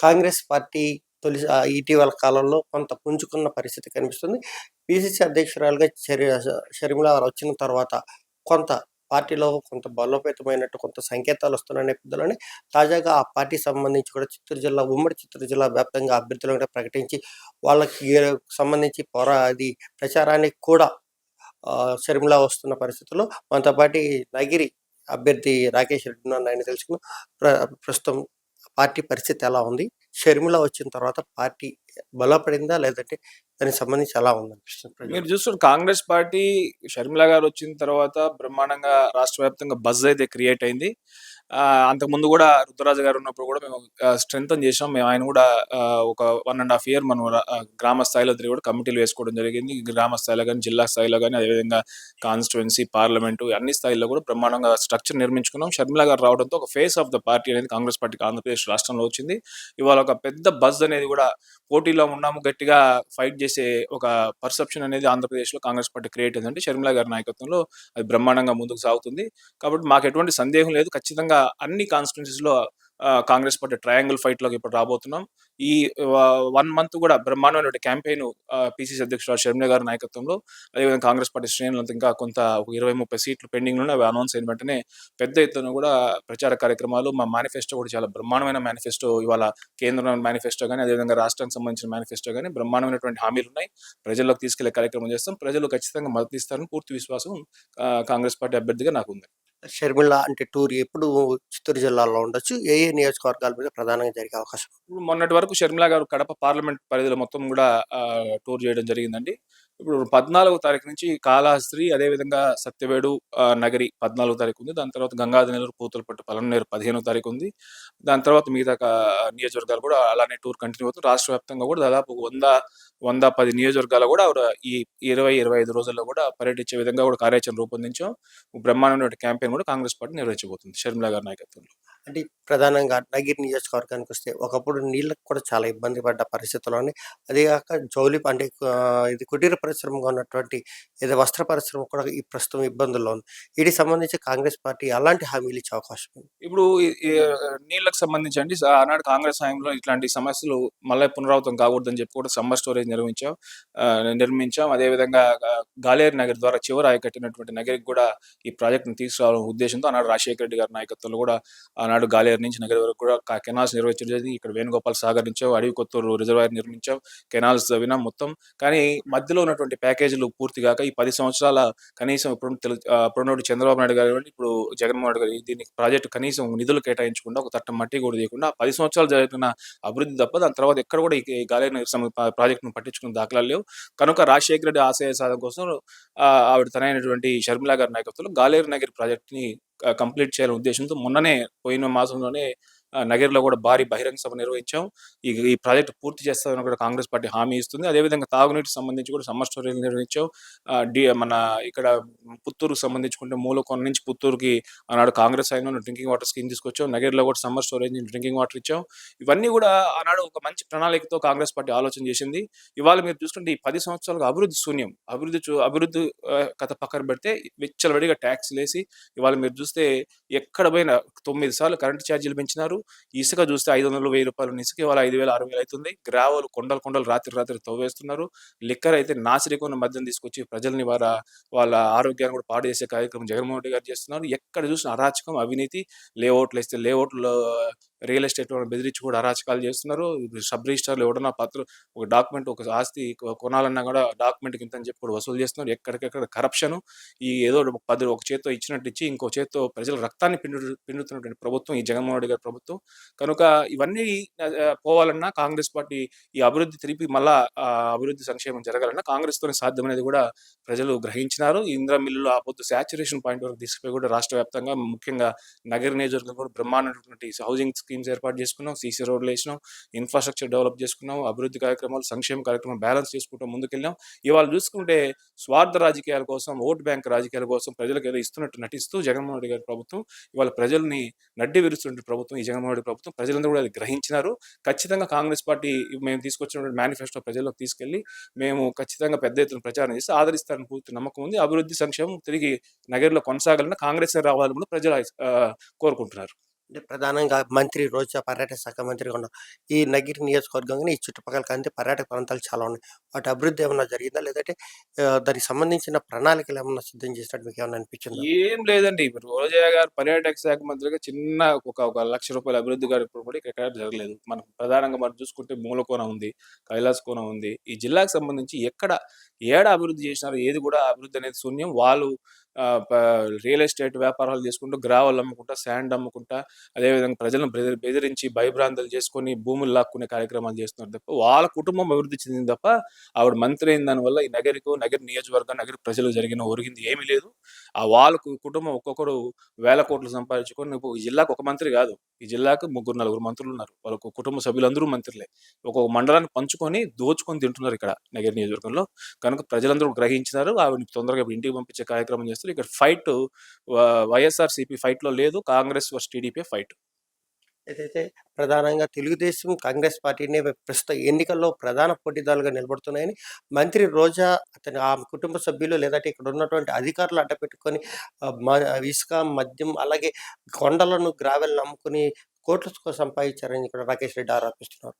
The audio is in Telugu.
కాంగ్రెస్ పార్టీ ఇటీవల కాలంలో కొంత పుంజుకున్న పరిస్థితి కనిపిస్తుంది. పీసీసీ అధ్యక్షురాలుగా షర్మిల గారు వచ్చిన తర్వాత కొంత పార్టీలో కొంత బలోపేతమైనట్టు కొంత సంకేతాలొస్తున్న నేపథ్యంలోనే తాజాగా ఆ పార్టీకి సంబంధించి కూడా ఉమ్మడి చిత్తూరు జిల్లా వ్యాప్తంగా అభ్యర్థులను కూడా ప్రకటించి వాళ్ళకి సంబంధించి ప్రచారానికి కూడా షర్మిల వస్తున్న పరిస్థితుల్లో మనతో పాటి నగిరి అభ్యర్థి రాకేష్ రెడ్డి ఉన్నారు. ఆయన తెలుసుకుందాం. ప్ర ప్రస్తుతం పార్టీ పరిస్థితి ఎలా ఉంది? షర్మిల వచ్చిన తర్వాత పార్టీ బలపడిందా? లేదంటే దానికి సంబంధించి ఎలా ఉందనిపిస్తుంది మీరు ప్రజలకు? చూస్తున్న కాంగ్రెస్ పార్టీ షర్మిల గారు వచ్చిన తర్వాత బ్రహ్మాండంగా రాష్ట్ర వ్యాప్తంగా బజ్ అయితే క్రియేట్ అయింది. అంతకుముందు కూడా రుతురాజు గారు ఉన్నప్పుడు కూడా మేము స్ట్రెంథన్ చేసాం. మేము ఆయన కూడా ఒక 1½ ఇయర్ మనం గ్రామ స్థాయిలో తిరిగి కూడా కమిటీలు వేసుకోవడం జరిగింది. గ్రామ స్థాయిలో కానీ, జిల్లా స్థాయిలో కానీ, అదేవిధంగా కాన్స్టిట్యుయెన్సీ, పార్లమెంటు అన్ని స్థాయిల్లో కూడా బ్రహ్మాండంగా స్ట్రక్చర్ నిర్మించుకున్నాం. షర్మిల గారు రావడంతో ఒక ఫేస్ ఆఫ్ ద పార్టీ అనేది కాంగ్రెస్ పార్టీకి ఆంధ్రప్రదేశ్ రాష్ట్రంలో వచ్చింది. ఇవాళ ఒక పెద్ద బజ్ అనేది కూడా పోటీలో ఉన్నాము, గట్టిగా ఫైట్ చేసే ఒక పర్సెప్షన్ అనేది ఆంధ్రప్రదేశ్లో కాంగ్రెస్ పార్టీ క్రియేట్ అయిందంటే షర్మిల గారి నాయకత్వంలో అది బ్రహ్మాండంగా ముందుకు సాగుతుంది. కాబట్టి మాకు ఎటువంటి సందేహం లేదు. ఖచ్చితంగా అన్ని కాన్స్టిట్యున్సీస్‌లో కాంగ్రెస్ పార్టీ ట్రయాంగిల్ ఫైట్‌లోకి ఇప్పుడు రాబోతున్నాం. ఈ 1 మంత్ కూడా బ్రహ్మాండమైన క్యాంపెయిన్ పీసీసీ అధ్యక్షురాలు షర్మిల గారి నాయకత్వంలో, అదేవిధంగా కాంగ్రెస్ పార్టీ శ్రేణులంతా ఇంకా కొంత ఒక 20, 30 సీట్లు పెండింగ్‌లో ఉన్నాయి. అవి అనౌన్స్ అయిన వెంటనే పెద్ద ఎత్తున కూడా ప్రచార కార్యక్రమాలు, మా మేనిఫెస్టో కూడా చాలా బ్రహ్మాండమైన మేనిఫెస్టో ఇవాళ కేంద్ర మేనిఫెస్టో గాని, అదేవిధంగా రాష్ట్రానికి సంబంధించిన మేనిఫెస్టో గాని బ్రహ్మాండమైనటువంటి హామీలున్నాయి. ప్రజల్లోకి తీసుకెళ్లే కార్యక్రమం చేస్తాం. ప్రజలు ఖచ్చితంగా మద్దతిస్తారని పూర్తి విశ్వాసం కాంగ్రెస్ పార్టీ అభ్యర్థిగా నాకుంది. షర్మిల అంటే టూర్ ఎప్పుడు చిత్తూరు జిల్లాలో ఉండొచ్చు? ఏ ఏ నియోజకవర్గాల మీద ప్రధానంగా జరిగే అవకాశం ఉంది? ఇప్పుడు మొన్నటి వరకు షర్మిల గారు కడప పార్లమెంట్ పరిధిలో మొత్తం కూడా టూర్ చేయడం జరిగిందండి. ఇప్పుడు 14వ తారీఖు నుంచి కాళహస్త్రి, అదేవిధంగా సత్యవేడు, నగరి 14వ తారీఖు ఉంది. దాని తర్వాత గంగాధరనేరురు, పూతలపట్టు, పలమనేరు 15వ తారీఖు ఉంది. దాని తర్వాత మిగతా నియోజకవర్గాలు కూడా అలానే టూర్ కంటిన్యూ అవుతుంది. రాష్ట్ర వ్యాప్తంగా కూడా దాదాపు 110 నియోజకవర్గాలు కూడా ఆవిడ ఈ 20, 25 రోజుల్లో కూడా పర్యటించే విధంగా కూడా కార్యాచరణ రూపొందించాం. బ్రహ్మాండమైన క్యాంపెయిన్ కూడా కాంగ్రెస్ పార్టీ నిర్వహించబోతుంది షర్మిల గారి నాయకత్వంలో. అంటే ప్రధానంగా నగిరి నియోజకవర్గానికొస్తే ఒకప్పుడు నీళ్ళకి కూడా చాలా ఇబ్బంది పడ్డ పరిస్థితుల్లోని అదే గాక అంటే ఇది కుటీర పరిశ్రమగా ఉన్నటువంటి ఏదో వస్త్ర పరిశ్రమ కూడా ఈ ప్రస్తుతం ఇబ్బందుల్లో ఉంది. వీటికి సంబంధించి కాంగ్రెస్ పార్టీ ఎలాంటి హామీలు ఇచ్చే అవకాశం ఉంది? ఇప్పుడు ఈ నీళ్ళకి సంబంధించి అండి ఆనాడు కాంగ్రెస్ హయాంలో ఇట్లాంటి సమస్యలు మళ్ళీ పునరావృతం కాకూడదని చెప్పి కూడా సమ్మర్ స్టోరేజ్ నిర్మించాం. అదేవిధంగా గాలేరు నగర్ ద్వారా చివరి ఆయకట్టినటువంటి నగరికి కూడా ఈ ప్రాజెక్ట్‌ని తీసుకురావాలనే ఉద్దేశంతో ఆనాడు రాజశేఖర రెడ్డి గారి నాయకత్వంలో కూడా ఆనాడు గాలేరు నుంచి నగరి వరకు కూడా కెనాల్స్ నిర్వహించడం జరిగింది. ఇక్కడ వేణుగోపాల్ సాగర్ నుంచో అడవి కొత్తూరు రిజర్వాయర్ నిర్మించాం. కెనాల్స్ తవ్వినాం మొత్తం. కానీ మధ్యలో ఉన్నటువంటి ప్యాకేజీలు పూర్తి గాక ఈ 10 సంవత్సరాల కనీసం ఇప్పుడున్నటువంటి చంద్రబాబు నాయుడు గారు ఇప్పుడు జగన్మోహన్ రెడ్డి గారు దీనికి ప్రాజెక్ట్ కనీసం నిధులు కేటాయించకుండా ఒక తట్ట మట్టి కూడా తీయకుండా 10 సంవత్సరాలు జరిగిన అభివృద్ధి తప్ప దాని తర్వాత ఎక్కడ కూడా ఈ గాలేరు నగర్ ప్రాజెక్టును పట్టించుకున్న దాఖలాలు లేవు. కనుక రాజశేఖర రెడ్డి ఆశయ సాధన కోసం ఆవిడ తనైనటువంటి షర్మిల గారి నాయకత్వంలో గాలేరు నగర్ ప్రాజెక్ట్‌ని కంప్లీట్ చేయాలనే ఉద్దేశంతో మొన్ననే పోయిన మాసంలోనే నగర్‌లో కూడా భారీ బహిరంగ సభ నిర్వహించాం. ఈ ప్రాజెక్ట్ పూర్తి చేస్తామని కూడా కాంగ్రెస్ పార్టీ హామీ ఇస్తుంది. అదేవిధంగా తాగునీటికి సంబంధించి కూడా సమ్మర్ స్టోరేజ్ నిర్వహించాం. మన ఇక్కడ పుత్తూరుకు సంబంధించుకుంటే మూలకోన నుంచి పుత్తూరుకి ఆనాడు కాంగ్రెస్ హయాంలో డ్రింకింగ్ వాటర్ స్కీమ్ తీసుకొచ్చాం. నగర్‌లో కూడా సమ్మర్ స్టోరేజ్ నుంచి డ్రింకింగ్ వాటర్ ఇచ్చాం. ఇవన్నీ కూడా ఆనాడు ఒక మంచి ప్రణాళికతో కాంగ్రెస్ పార్టీ ఆలోచన చేసింది. ఇవాళ మీరు చూసుకుంటే ఈ 10 సంవత్సరాలుగా అభివృద్ధి శూన్యం. అభివృద్ధి కథ పక్కన పెడితే విచ్చలవిడిగా ట్యాక్స్‌లేసి ఇవాళ మీరు చూస్తే ఎక్కడ పోయినా 9 సార్లు కరెంట్ ఛార్జీలు పెంచినారు. ఇసుక చూస్తే 500, ₹1000 ఇసుక ఇవాళ 5,000, 6,000 అవుతుంది. గ్రావెల్ కొండలు రాత్రి తవ్వేస్తున్నారు. లిక్కర్ అయితే నాసిరకమైన మద్యం తీసుకొచ్చి ప్రజల్ని వాళ్ళ ఆరోగ్యాన్ని కూడా పాడు చేసే కార్యక్రమం జగన్మోహన్ రెడ్డి గారు చేస్తున్నారు. ఎక్కడ చూసినా అరాచకం, అవినీతి, లేఅవుట్‌లేస్తే లేఅవుట్‌లో రియల్ ఎస్టేట్ వాళ్ళని బెదిరించి కూడా అరాచకాలు చేస్తున్నారు. సబ్ రిజిస్ట్రార్‌లో ఎవడన్నా ఒక డాక్యుమెంట్, ఒక ఆస్తి కొనాలన్నా కూడా డాక్యుమెంట్‌కి ఇంతని చెప్పి కూడా వసూలు చేస్తున్నారు. ఎక్కడికెక్కడ కరప్షను. ఏదో ఒక చేత్తో ఇచ్చినట్టు ఇచ్చి ఇంకో చేత్తో ప్రజల రక్తాన్ని పిండుతున్నటువంటి ప్రభుత్వం ఈ జగన్మోహన్ రెడ్డి గారి ప్రభుత్వం. కనుక ఇవన్నీ పోవాలన్నా కాంగ్రెస్ పార్టీ ఈ అభివృద్ధి తిరిపి మళ్ళా అభివృద్ధి సంక్షేమం జరగాలన్నా కాంగ్రెస్‌తోనే సాధ్యమనేది కూడా ప్రజలు గ్రహించినారు. ఇందిరా మిల్లులు ఆ పొద్దు సాచ్యురేషన్ పాయింట్ వరకు తీసుకుపోయి కూడా రాష్ట్ర వ్యాప్తంగా ముఖ్యంగా నగర నియోజకవర్గం కూడా బ్రహ్మాండమైనటువంటి హౌసింగ్ స్కీమ్స్ ఏర్పాటు చేసుకున్నాం. సీసీ రోడ్లు వేసినాం. ఇన్‌ఫ్రాస్ట్రక్చర్ డెవలప్ చేసుకున్నాం. అభివృద్ధి కార్యక్రమాలు, సంక్షేమ కార్యక్రమాలు బ్యాలెన్స్ చేసుకుంటూ ముందుకెళ్ళాం. ఇవాళ చూసుకుంటే స్వార్థ రాజకీయాల కోసం, ఓట్ బ్యాంక్ రాజకీయాల కోసం ప్రజలకు ఏదో ఇస్తున్నట్టు నటిస్తూ జగన్మోహన్ రెడ్డి గారి ప్రభుత్వం ఇవాళ ప్రజల్ని నడ్డి విరుస్తున్న ప్రభుత్వం ఈ జగన్మోహన్ రెడ్డి ప్రభుత్వం. ప్రజలందరూ కూడా అది గ్రహించినారు. ఖచ్చితంగా కాంగ్రెస్ పార్టీ మేము తీసుకొచ్చినటువంటి మేనిఫెస్టో ప్రజల్లోకి తీసుకెళ్ళి మేము ఖచ్చితంగా పెద్ద ఎత్తున ప్రచారం చేసి ఆదరిస్తారని పూర్తి నమ్మకం ఉంది. అభివృద్ధి సంక్షేమం తిరిగి నగరంలో కొనసాగాలన్నా కాంగ్రెస్ రావాలని కూడా ప్రజలు కోరుకుంటున్నారు. అంటే ప్రధానంగా మంత్రి రోజా పర్యాటక శాఖ మంత్రిగా ఉన్నారు. ఈ నగిరి నియోజకవర్గంగాని, ఈ చుట్టుపక్కల కంటే పర్యాటక ప్రాంతాలు చాలా ఉన్నాయి. వాటి అభివృద్ధి ఏమన్నా జరిగిందా? లేదంటే దానికి సంబంధించిన ప్రణాళికలేమన్నా సిద్ధం చేసినట్టు మీకేమన్నా అనిపించిందా? ఏం లేదండి. ఇప్పుడు రోజయ్య గారు పర్యాటక శాఖ మంత్రిగా చిన్న ఒక రూ. 1,00,000 అభివృద్ధి కార్యక్రమం కూడా ఇక్కడ జరగలేదు. మనకు ప్రధానంగా మనం చూసుకుంటే మూలకోన ఉంది, కైలాస కోన ఉంది. ఈ జిల్లాకు సంబంధించి ఏడ అభివృద్ధి చేసినారో ఏది కూడా అభివృద్ధి అనేది శూన్యం. వాళ్ళు ఆహ్, ప రియల్ ఎస్టేట్ వ్యాపారాలు చేసుకుంటూ, గ్రావెల్ అమ్ముకుంటా, శాండ్ అమ్ముకుంటా, అదేవిధంగా ప్రజలను బెదిరించి, భయభ్రాంతులు చేసుకొని భూములు లాక్కునే కార్యక్రమాలు చేస్తున్నారు తప్ప, వాళ్ళ కుటుంబం అభివృద్ధి చెందింది తప్ప, ఆవిడ మంత్రి అయిన దానివల్ల ఈ నగరి నియోజకవర్గం, నగరి ప్రజలకు ఒరిగింది ఏమీ లేదు. వాళ్ళకు కుటుంబం ఒక్కొక్కడు వేల కోట్లు సంపాదించుకొని ఇప్పుడు ఈ జిల్లాకు ఒక మంత్రి గాదు. ఈ జిల్లాకు ముగ్గురు, నలుగురు మంత్రులున్నారు. వాళ్ళకు కుటుంబ సభ్యులందరూ మంత్రులే. ఒక్కొక్క మండలాన్ని పంచుకొని, దోచుకొని తింటున్నారిక్కడ నగరి నియోజకవర్గంలో. కనుక ప్రజలందరూ గ్రహించినారు. ఆవిడని తొందరగా ఇప్పుడు ఇంటికి పంపించే కార్యక్రమం చేస్తారు. ఇక్కడ ఫైటు వైఎస్ఆర్‌సీపీ ఫైట్‌లో లేదు. Congress versus TDP fight. ఏదైతే ప్రధానంగా తెలుగుదేశం, కాంగ్రెస్ పార్టీనే ప్రస్తుత ఎన్నికల్లో ప్రధాన పోటీదారులుగా నిలబడుతున్నాయని మంత్రి రోజా, ఆమె కుటుంబ సభ్యులు లేదంటే ఇక్కడ ఉన్నటువంటి అధికారులు అడ్డపెట్టుకొని ఇసుక, మద్యం అలాగే కొండలను, గ్రావెల్‌ని అమ్ముకొని కోట్లు సంపాదించారని ఇక్కడ రాకేష్ రెడ్డి ఆరోపిస్తున్నారు.